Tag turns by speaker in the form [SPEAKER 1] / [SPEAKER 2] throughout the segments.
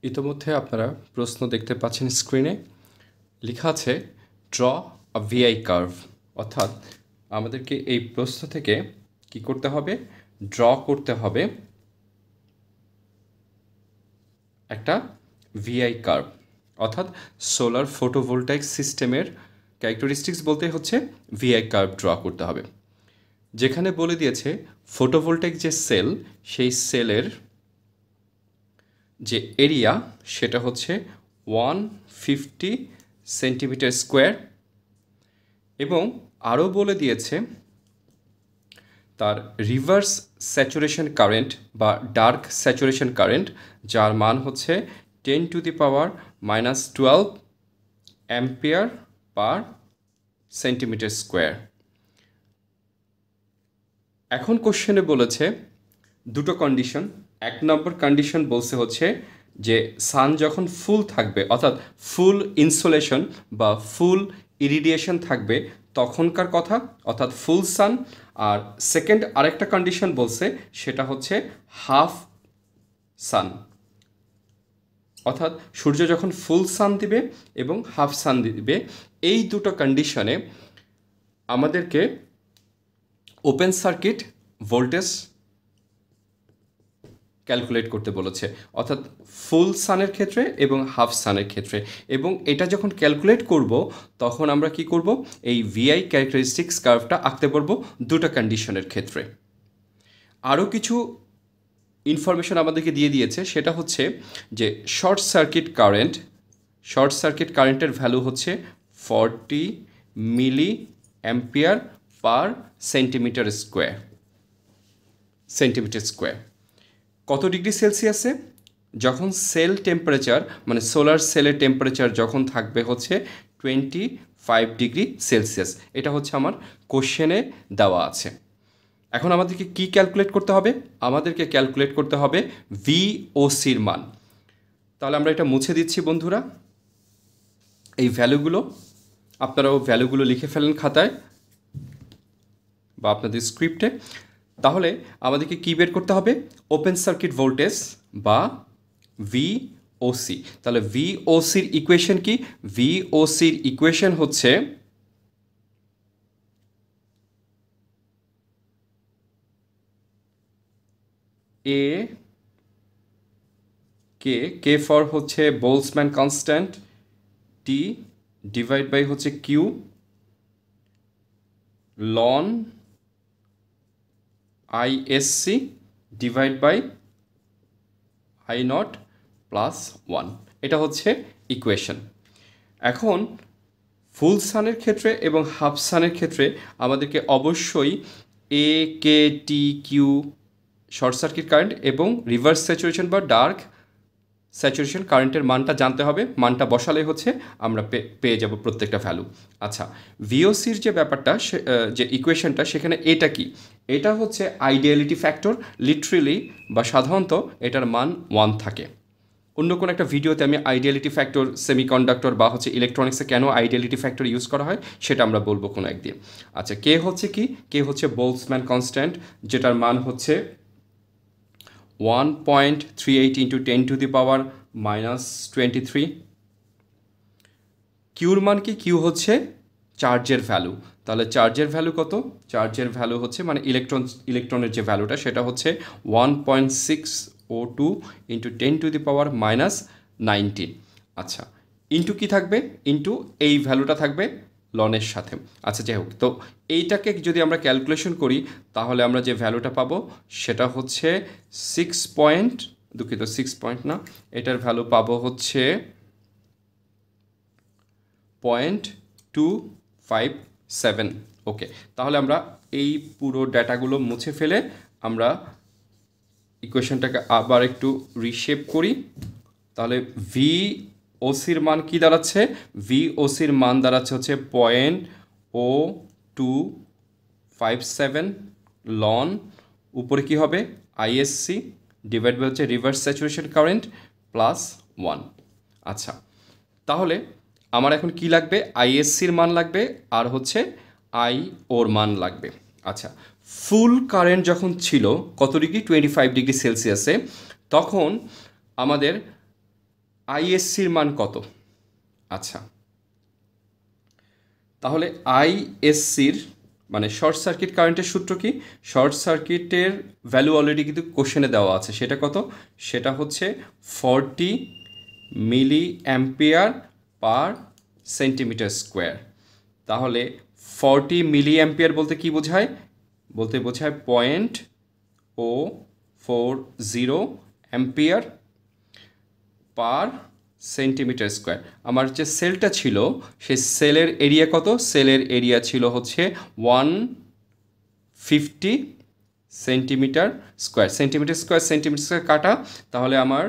[SPEAKER 1] ইতোমধ্যে আপনারা প্রশ্ন দেখতে পাচ্ছেন স্ক্রিনে লেখা আছে ড্র আ ভিআই কার্ভ, অর্থাৎ আমাদেরকে এই প্রশ্ন থেকে কি করতে হবে, ড্র করতে হবে একটা ভিআই কার্ভ, অর্থাৎ সোলার ফটোভোল্টাইক সিস্টেমের ক্যারেক্টারিস্টিক্স বলতে হচ্ছে ভিআই কার্ভ ড্র করতে হবে। যেখানে বলে দিয়েছে ফটোভোল্টাইক যে সেল, সেই সেলের যে এরিয়া সেটা হচ্ছে 150 সেন্টিমিটার স্কোয়ার, এবং আরও বলে দিয়েছে তার রিভার্স স্যাচুরেশন কারেন্ট বা ডার্ক স্যাচুরেশন কারেন্ট, যার মান হচ্ছে 10⁻⁻12 অ্যাম্পিয়ার পার সেন্টিমিটার স্কোয়ার। এখন কোশ্চেনে বলেছে দুটো কন্ডিশন। এক নম্বর কন্ডিশন বলছে হচ্ছে যে সান যখন ফুল থাকবে, অর্থাৎ ফুল ইনসোলেশন বা ফুল ইরিডিয়েশন থাকবে তখনকার কথা, অর্থাৎ ফুল সান। আর সেকেন্ড আরেকটা কন্ডিশন বলছে সেটা হচ্ছে হাফ সান, অর্থাৎ সূর্য যখন ফুল সান দিবে এবং হাফ সান দিবে। এই দুটো কন্ডিশনে আমাদেরকে ওপেন সার্কিট ভোল্টেজ ক্যালকুলেট করতে বলেছে, অর্থাৎ ফুল সানের ক্ষেত্রে এবং হাফ সানের ক্ষেত্রে। এবং এটা যখন ক্যালকুলেট করব তখন আমরা কি করব, এই ভিআই ক্যারেক্টারিস্টিক্স কার্ভটা আঁকতে পারবো দুটো কন্ডিশনের ক্ষেত্রে। আরও কিছু ইনফরমেশন আমাদেরকে দিয়ে দিয়েছে, সেটা হচ্ছে যে শর্ট সার্কিট কারেন্টের ভ্যালু হচ্ছে 40 milli ampere per centimetre square. কত ডিগ্রি সেলসিয়াসে? যখন সেল টেম্পারেচার মানে সোলার সেলের টেম্পারেচার যখন থাকবে হচ্ছে 25 ডিগ্রি সেলসিয়াস। এটা হচ্ছে আমার কোশ্চেনে দেওয়া আছে। এখন আমাদেরকে কি ক্যালকুলেট করতে হবে? আমাদেরকে ক্যালকুলেট করতে হবে ভিওসির মান। তাহলে আমরা এটা মুছে দিচ্ছি বন্ধুরা, এই ভ্যালুগুলো আপনারাও ভ্যালুগুলো লিখে ফেলেন খাতায় বা আপনাদের স্ক্রিপ্টে। তাহলে আমাদেরকে কী বের করতে হবে? ওপেন সার্কিট ভোল্টেজ বা ভিওসি। তাহলে ভিওসির ইকুয়েশন কি? ভিওসির ইকুয়েশন হচ্ছে এ কে ফর হচ্ছে Boltzmann constant, T divide by হচ্ছে Q ln ISC divide by I naught plus 1। এটা হচ্ছে ইকুয়েশন। এখন ফুল সানের ক্ষেত্রে এবং হাফ সানের ক্ষেত্রে আমাদেরকে অবশ্যই এ K T Q short circuit current এবং রিভার্স স্যাচুরেশন বা ডার্ক স্যাচুরেশন কারেন্টের মানটা জানতে হবে। মানটা বসালে হচ্ছে আমরা পেয়ে যাব প্রত্যেকটা ভ্যালু। আচ্ছা, ভিওসির যে ব্যাপারটা, যে ইকুয়েশনটা, সেখানে এটা কি? এটা হচ্ছে আইডিয়ালিটি ফ্যাক্টর। লিটারেলি বা সাধারণত এটার মান 1 থাকে। অন্য কোনো একটা ভিডিওতে আমি আইডিয়ালিটি ফ্যাক্টর সেমিকন্ডাক্টর বা হচ্ছে ইলেকট্রনিক্সে কেন আইডিয়ালিটি ফ্যাক্টর ইউজ করা হয় সেটা আমরা বলবো কোনো একদিন। আচ্ছা, কে হচ্ছে কি? কে হচ্ছে বোলসম্যান কনস্ট্যান্ট, যেটার মান হচ্ছে 1.38 × 10⁻⁻23। কিউর মান কি? কিউ হচ্ছে চার্জের ভ্যালু। তাহলে চার্জের ভ্যালু কত? চার্জের ভ্যালু হচ্ছে মানে ইলেকট্রনের যে ভ্যালুটা সেটা হচ্ছে 1.602 × 10⁻⁻19। আচ্ছা, ইন্টু কি থাকবে? ইন্টু এই ভ্যালুটা থাকবে লনের সাথে। আচ্ছা, যাই হোক, তো এইটাকে যদি আমরা ক্যালকুলেশন করি তাহলে আমরা যে ভ্যালুটা পাবো সেটা হচ্ছে 6 না, এটার ভ্যালু পাবো হচ্ছে 0.257। ওকে, তাহলে আমরা এই পুরো ডাটাগুলো মুছে ফেলে আমরা ইকুয়েশনটাকে আবার একটু রিশেপ করি। তাহলে ভিওসির মান কি দাঁড়াচ্ছে? ভিওসির মান দাঁড়াচ্ছে হচ্ছে 0.0257 লন, উপরে কি হবে? আইএসসি ডিভাইড বাই হচ্ছে রিভার্স স্যাচুরেশন কারেন্ট প্লাস 1। আচ্ছা, তাহলে আমার এখন কি লাগবে? আইএসসির মান লাগবে আর হচ্ছে আই ওর মান লাগবে। আচ্ছা, ফুল কারেন্ট যখন ছিল কত ডিগ্রি? 25 ডিগ্রি সেলসিয়াসে, তখন আমাদের আইএসসির মান কত? আচ্ছা, তাহলে আইএসসির মানে শর্ট সার্কিট কারেন্টের সূত্র কি? শর্ট সার্কিটের ভ্যালু অলরেডি কিন্তু কোশ্চেনে দেওয়া আছে। সেটা কত? সেটা হচ্ছে 40 milli ampere per centimetre square. তাহলে 40 মিলি অ্যাম্পিয়ার বলতে কি বোঝায়? বলতে বোঝায় 0.040 অ্যাম্পিয়ার পার সেন্টিমিটার স্কোয়ার। আমার যে সেলটা ছিল সেই সেলের এরিয়া কত? সেলের এরিয়া ছিল হচ্ছে 150 সেন্টিমিটার স্কোয়ার। সেন্টিমিটার স্কোয়ার কাটা। তাহলে আমার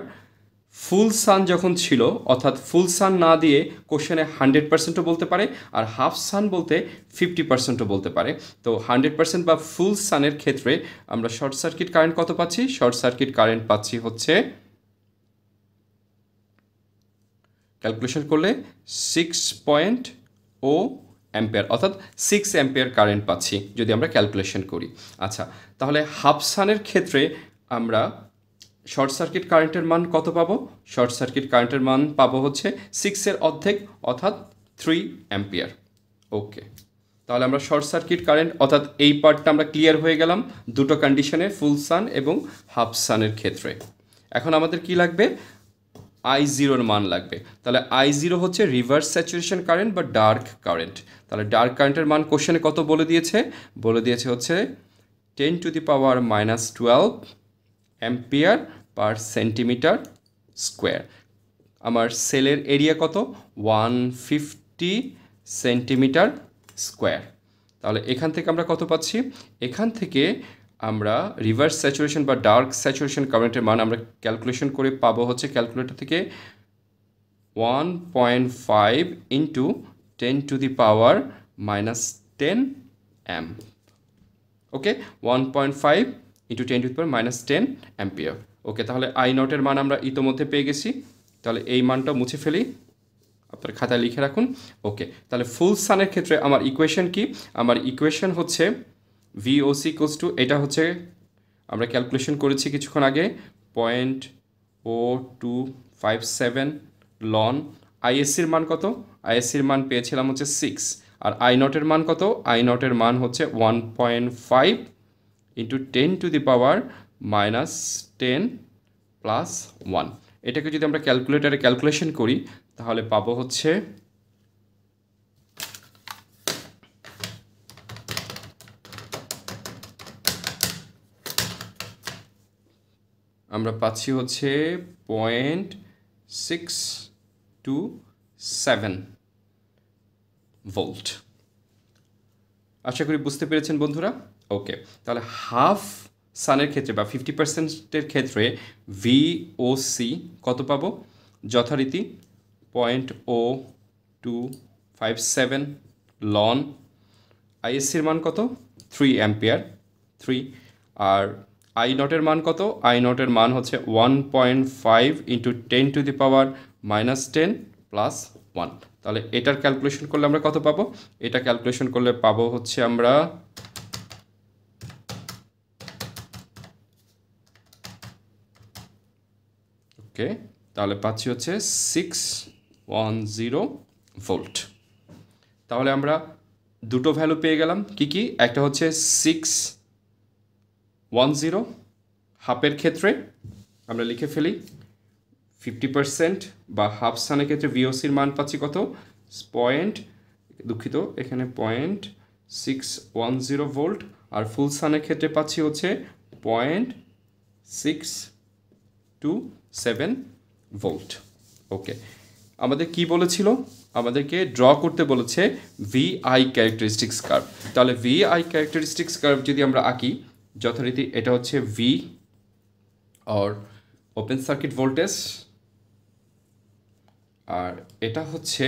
[SPEAKER 1] ফুল সান যখন ছিল, অর্থাৎ ফুল সান না দিয়ে কোশ্চেনে 100%ও বলতে পারে, আর হাফ সান বলতে 50%ও বলতে পারে। তো 100% বা ফুল সানের ক্ষেত্রে আমরা শর্ট সার্কিট কারেন্ট কত পাচ্ছি? শর্ট সার্কিট কারেন্ট পাচ্ছি হচ্ছে, ক্যালকুলেশন করলে 6.0 অ্যাম্পিয়ার, অর্থাৎ 6 অ্যাম্পিয়ার কারেন্ট পাচ্ছি যদি আমরা ক্যালকুলেশন করি। আচ্ছা, তাহলে হাফ সানের ক্ষেত্রে আমরা শর্ট সার্কিট কারেন্টের মান কত পাবো? শর্ট সার্কিট কারেন্টের মান পাবো হচ্ছে 6-এর অর্ধেক, অর্থাৎ 3 অ্যাম্পিয়ার। ওকে, তাহলে আমরা শর্ট সার্কিট কারেন্ট অর্থাৎ এই পার্টটা আমরা ক্লিয়ার হয়ে গেলাম দুটো কন্ডিশনে, ফুল সান এবং হাফ সানের ক্ষেত্রে। এখন আমাদের কি লাগবে? I0-র মান লাগবে। তাহলে I0 হচ্ছে রিভার্স স্যাচুরেশন কারেন্ট বা ডার্ক কারেন্ট। তাহলে ডার্ক কারেন্টের মান কোশ্চেনে কত বলে দিয়েছে? বলে দিয়েছে হচ্ছে 10⁻⁻12 অ্যাম্পিয়ার পার সেন্টিমিটার স্কোয়ার। আমার সেলের এরিয়া কত? 150 সেন্টিমিটার স্কোয়ার। তাহলে এখান থেকে আমরা কত পাচ্ছি? এখান থেকে আমরা রিভার্স স্যাচুরেশন বা ডার্ক স্যাচুরেশন কারেন্টের মান আমরা ক্যালকুলেশন করে পাবো হচ্ছে ক্যালকুলেটর থেকে 1.5 ইন্টু 10⁻⁻10 অ্যাম্প। ওকে, 1.5 ইন্টু 10⁻⁻10 অ্যাম্পিয়ার। ওকে, তাহলে I0-এর মান আমরা ইতোমধ্যে পেয়ে গেছি। তাহলে এই মানটা মুছে ফেলি, আপনার খাতায় লিখে রাখুন। ওকে, তাহলে ফুল সানের ক্ষেত্রে আমার ইকুয়েশন কি? আমার ইকুয়েশন হচ্ছে VOC ইকুয়ালস টু, এটা হচ্ছে আমরা ক্যালকুলেশন করেছি কিছুক্ষণ আগে, 0.0257 লন। আইএসসির মান কত? আইএসসির মান পেয়েছিলাম হচ্ছে 6। আর I0-এর মান কত? I0-এর মান হচ্ছে 1.5 ইন্টু 10⁻⁻10 প্লাস 1। এটাকে যদি আমরা ক্যালকুলেটারে ক্যালকুলেশন করি তাহলে পাবো হচ্ছে আমরা পাচ্ছি হচ্ছে 0.627 ভোল্ট। আশা করি বুঝতে পেরেছেন বন্ধুরা। ওকে, তাহলে হাফ সানের ক্ষেত্রে বা 50%-এর ক্ষেত্রে VOC কত পাবো? যথারীতি 0.0257 লন। আইএসসির মান কত? 3 অ্যাম্পিয়ার, 3। আর I0-এর মান কত? I0-এর মান হচ্ছে 1.5 ইন্টু 10⁻⁻10 প্লাস 1। তাহলে এটার ক্যালকুলেশন করলে আমরা কত পাবো? এটা ক্যালকুলেশন করলে পাবো হচ্ছে আমরা ওকে, তাহলে পাচ্ছি হচ্ছে 610 ভোল্ট। তাহলে আমরা দুটো ভ্যালু পেয়ে গেলাম। কি কি? একটা হচ্ছে 610 হাফের ক্ষেত্রে আমরা লিখে ফেলি 50% বা হাফ সানের ক্ষেত্রে VOCর মান পাচ্ছি কত? এখানে 0.610 ভোল্ট। আর ফুল সানের ক্ষেত্রে পাচ্ছি হচ্ছে 0.627 ভোল্ট। ওকে, আমাদের কি বলেছিল? আমাদেরকে ড্র করতে বলেছে VI ক্যারেক্টারিস্টিক্স কার্ভ। তাহলে VI ক্যারেক্টারিস্টিক্স কার্ভ যদি আমরা আঁকি, যথারীতি এটা হচ্ছে V আর ওপেন সার্কিট ভোল্টেজ, আর এটা হচ্ছে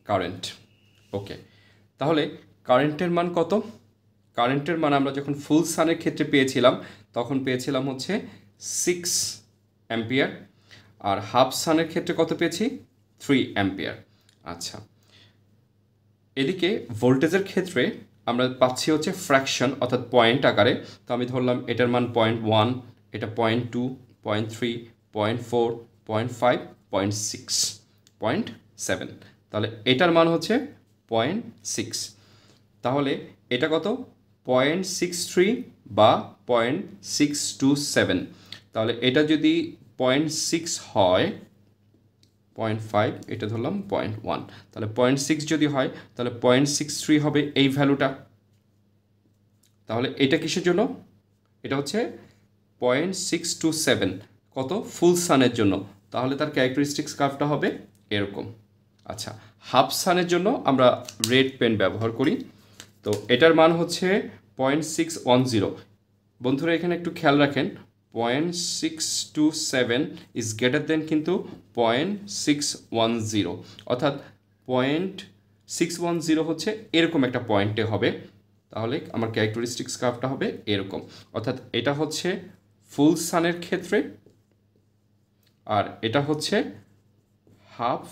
[SPEAKER 1] কারেন্ট। ওকে, তাহলে কারেন্টের মান কত? কারেন্টের মান আমরা যখন ফুল সানের ক্ষেত্রে পেয়েছিলাম তখন পেয়েছিলাম হচ্ছে 6 অ্যাম্পিয়ার, আর হাফ সানের ক্ষেত্রে কত পেয়েছি? 3 অ্যাম্পিয়ার। আচ্ছা, এদিকে ভোল্টেজের ক্ষেত্রে আমরা পাচ্ছি হচ্ছে ফ্র্যাকশন অর্থাৎ পয়েন্ট আকারে। তো আমি ধরলাম এটার মান 0.1, এটা 0.2, 0.3, 0.4, 0.5, 0.6, 0.7, তাহলে এটার মান হচ্ছে 0.6, তাহলে এটা কত 0.63 বা 0.627, তাহলে এটা যদি 0.6 হয়, 0.5 এটা ধরলাম 0.1, তাহলে 0.6 যদি হয় তাহলে 0.63 হবে এই ভ্যালুটা। তাহলে এটা কিসের জন্য? এটা হচ্ছে 0.627, কত ফুল সানের জন্য, তাহলে তার ক্যারেক্টারিস্টিক্স কার্ভটা হবে এরকম। আচ্ছা, হাফ সানের জন্য আমরা রেড পেন ব্যবহার করি, তো এটার মান হচ্ছে 0.610। বন্ধুরা এখানে একটু খেয়াল রাখেন, 0.627 ইজ গ্রেটার দেন কিন্তু 0.610, অর্থাৎ 0.610 হচ্ছে এরকম একটা পয়েন্টে হবে, তাহলে আমার ক্যারেক্টারিস্টিক্স কার্ভটা হবে এরকম। অর্থাৎ এটা হচ্ছে ফুল সানের ক্ষেত্রে, আর এটা হচ্ছে হাফ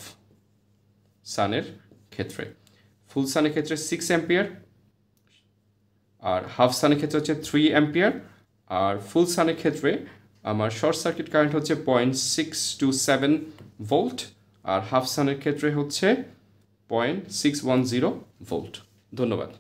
[SPEAKER 1] সানের ক্ষেত্রে। ফুল সানের ক্ষেত্রে 6 অ্যাম্পিয়ার, আর হাফ সানের ক্ষেত্রে হচ্ছে 3 অ্যাম্পিয়ার, আর ফুল সানের ক্ষেত্রে আমার শর্ট সার্কিট কারেন্ট হচ্ছে 0.627 ভোল্ট, আর হাফ সানের ক্ষেত্রে হচ্ছে 0.610 ভোল্ট। ধন্যবাদ।